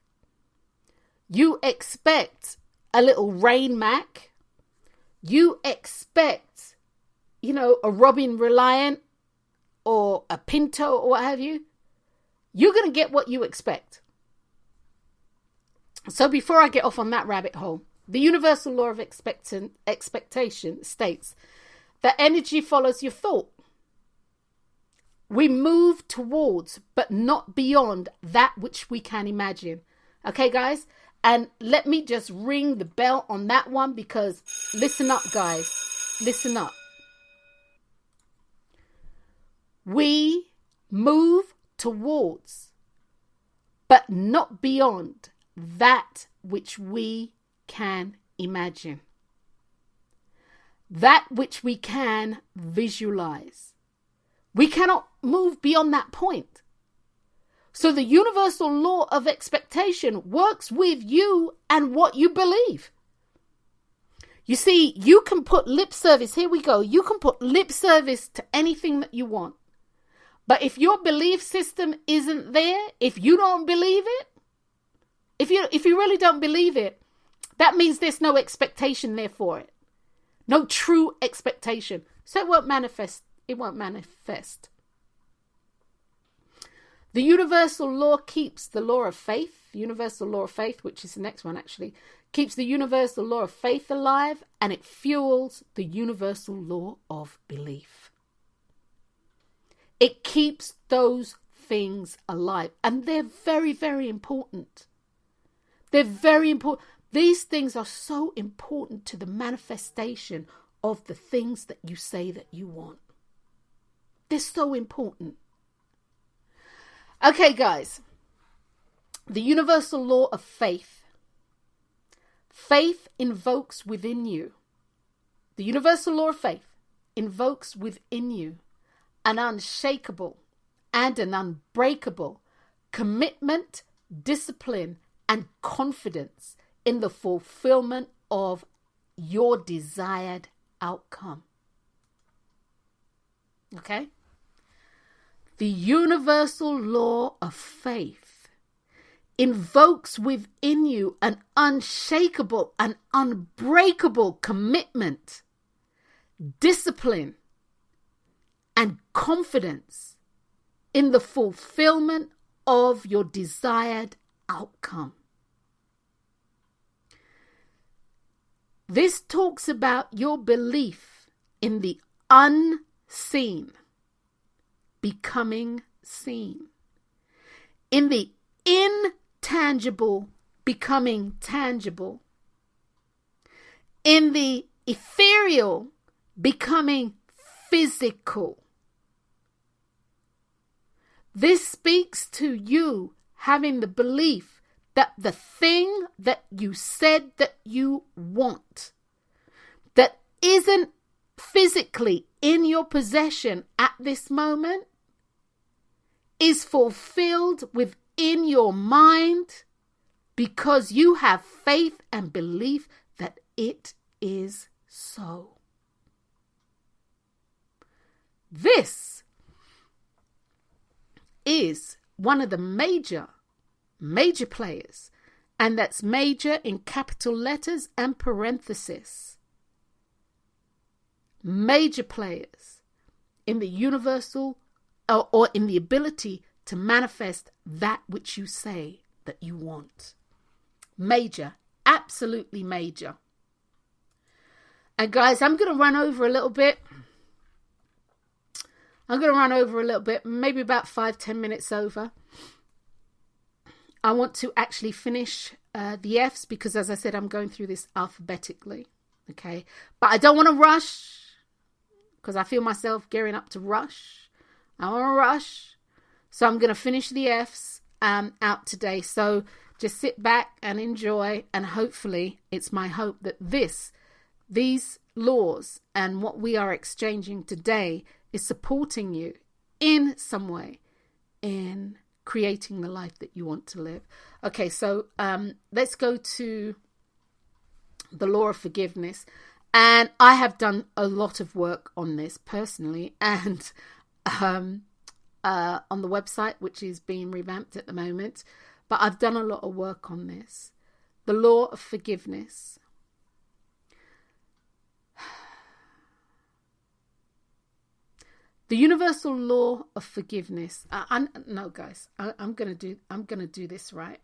you expect a little Rain Mac, you expect, a Robin Reliant or a Pinto or what have you, you're going to get what you expect. So before I get off on that rabbit hole, the universal law of expectation states that energy follows your thought. We move towards, but not beyond that which we can imagine. Okay, guys? And let me just ring the bell on that one, because listen up, guys. Listen up. We move towards, but not beyond that which we can imagine. That which we can visualize. We cannot move beyond that point. So the universal law of expectation works with you and what you believe. You see, you can put lip service. Here we go. You can put lip service to anything that you want. But if your belief system isn't there, if you don't believe it, if you really don't believe it, that means there's no expectation there for it. No true expectation. So it won't manifest. It won't manifest. The universal law keeps the law of faith. Universal law of faith, which is the next one actually, keeps the universal law of faith alive, and it fuels the universal law of belief. It keeps those things alive, and they're very, very important. They're very important. These things are so important to the manifestation of the things that you say that you want. They're so important. Okay, guys. The universal law of faith. Faith invokes within you. The universal law of faith invokes within you an unshakable and an unbreakable commitment, discipline, and confidence in the fulfillment of your desired outcome. Okay? The universal law of faith invokes within you an unshakable and unbreakable commitment, discipline, and confidence in the fulfillment of your desired outcome. This talks about your belief in the unseen becoming seen, in the intangible becoming tangible, in the ethereal becoming physical. This speaks to you having the belief that the thing that you said that you want, that isn't physically in your possession at this moment, is fulfilled within your mind because you have faith and belief that it is so. This is one of the major players, and that's major in capital letters and parenthesis. Major players in the universal or in the ability to manifest that which you say that you want. Major, absolutely major. And guys, I'm going to run over a little bit. Maybe about 5-10 minutes over. I want to actually finish the F's because, as I said, I'm going through this alphabetically. Okay. But I don't want to rush, because I feel myself gearing up to rush. I want to rush. So I'm going to finish the F's out today. So just sit back and enjoy. And hopefully it's my hope that these laws and what we are exchanging today is supporting you in some way in creating the life that you want to live. Okay, so let's go to the law of forgiveness. And I have done a lot of work on this personally, and on the website, which is being revamped at the moment. But I've done a lot of work on this. The law of forgiveness. The universal law of forgiveness. No, guys, I'm gonna do this right.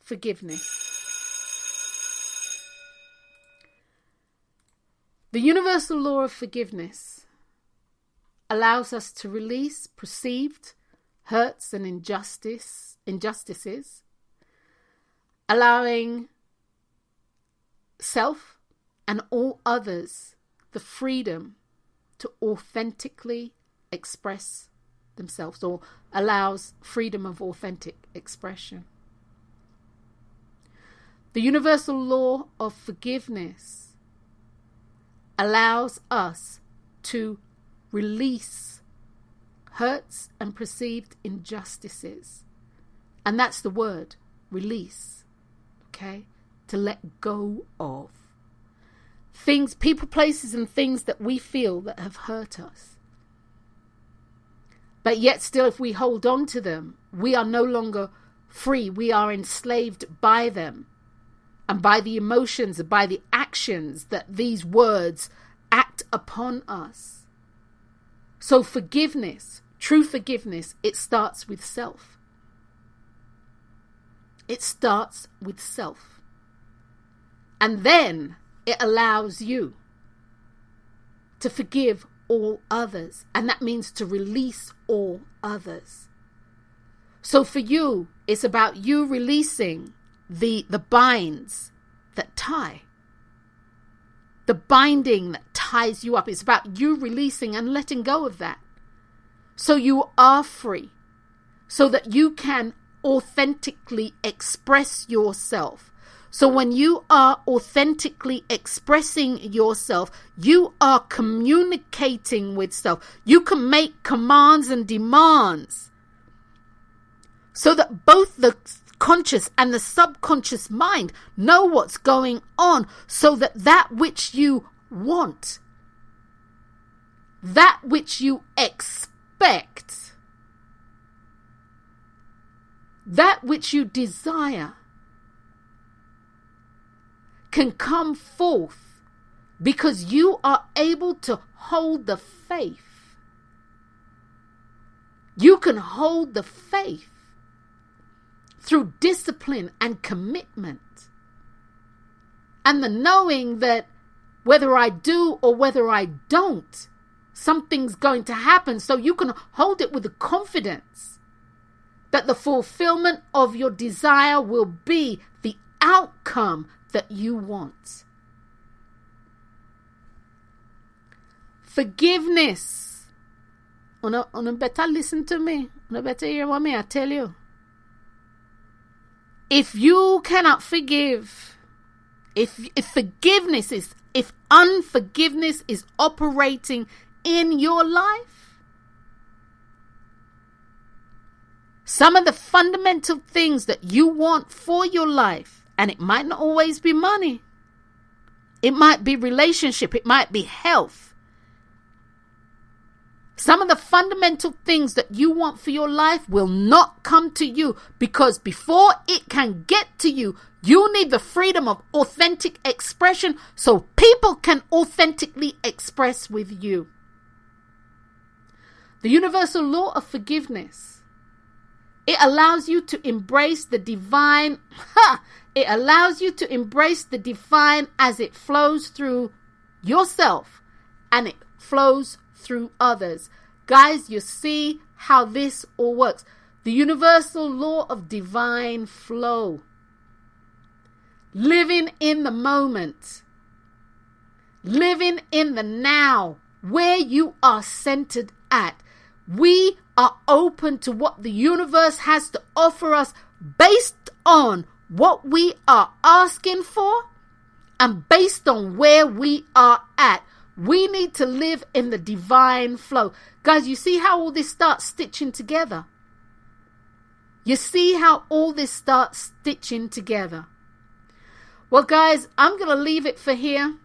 Forgiveness. The universal law of forgiveness allows us to release perceived hurts and injustices, allowing self and all others the freedom to authentically express themselves, or allows freedom of authentic expression. The universal law of forgiveness allows us to release hurts and perceived injustices. And that's the word, release. Okay? To let go of. Things, people, places, and things that we feel that have hurt us. But yet still, if we hold on to them, we are no longer free. We are enslaved by them and by the emotions and by the actions that these words act upon us. So forgiveness, true forgiveness, it starts with self. It starts with self. And then it allows you to forgive all others. And that means to release all others. So for you, it's about you releasing the binds that tie. The binding that ties you up. It's about you releasing and letting go of that. So you are free. So that you can authentically express yourself. So when you are authentically expressing yourself, you are communicating with self. You can make commands and demands so that both the conscious and the subconscious mind know what's going on, so that that which you want, that which you expect, that which you desire can come forth, because you are able to hold the faith. You can hold the faith through discipline and commitment. And the knowing that whether I do or whether I don't, something's going to happen. So you can hold it with the confidence that the fulfillment of your desire will be the outcome that you want. Forgiveness. Una better listen to me. Una better hear what I tell you. If you cannot forgive, if unforgiveness is operating in your life, some of the fundamental things that you want for your life, and it might not always be money. It might be relationship. It might be health. Some of the fundamental things that you want for your life will not come to you, because before it can get to you, you need the freedom of authentic expression so people can authentically express with you. The universal law of forgiveness, it allows you to embrace the divine. It allows you to embrace the divine as it flows through yourself and it flows through others. Guys, you see how this all works. The universal law of divine flow. Living in the moment. living in the now, where you are centered at. We are open to what the universe has to offer us based on what we are asking for and based on where we are at. We need to live in the divine flow. Guys, you see how all this starts stitching together? You see how all this starts stitching together? Well, guys, I'm going to leave it for here.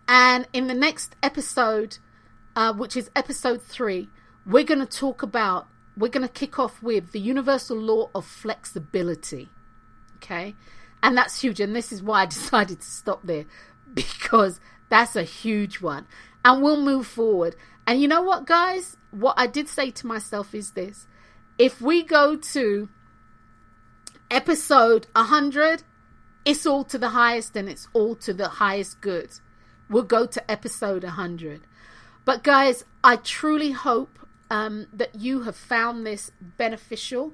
And in the next episode, which is episode 3, we're going to kick off with the Universal Law of Flexibility. Okay? And that's huge. And this is why I decided to stop there, because that's a huge one. And we'll move forward. And you know what, guys? What I did say to myself is this. If we go to episode 100, it's all to the highest and it's all to the highest good. We'll go to episode 100. But guys, I truly hope that you have found this beneficial.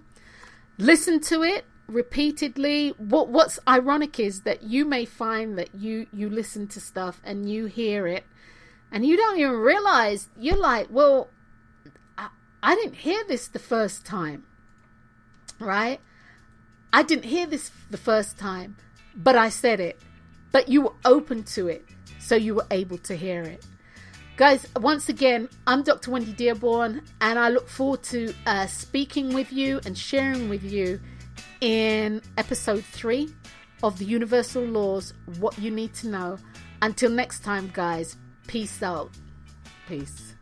Listen to it repeatedly. What's ironic is that you may find that you listen to stuff and you hear it and you don't even realize. You're like, well, I didn't hear this the first time, right? I didn't hear this the first time, but I said it. But you were open to it, so you were able to hear it. Guys, once again, I'm Dr. Wendy Dearborne, and I look forward to speaking with you and sharing with you in episode 3 of the Universal Laws, What You Need to Know. Until next time, guys, peace out. Peace.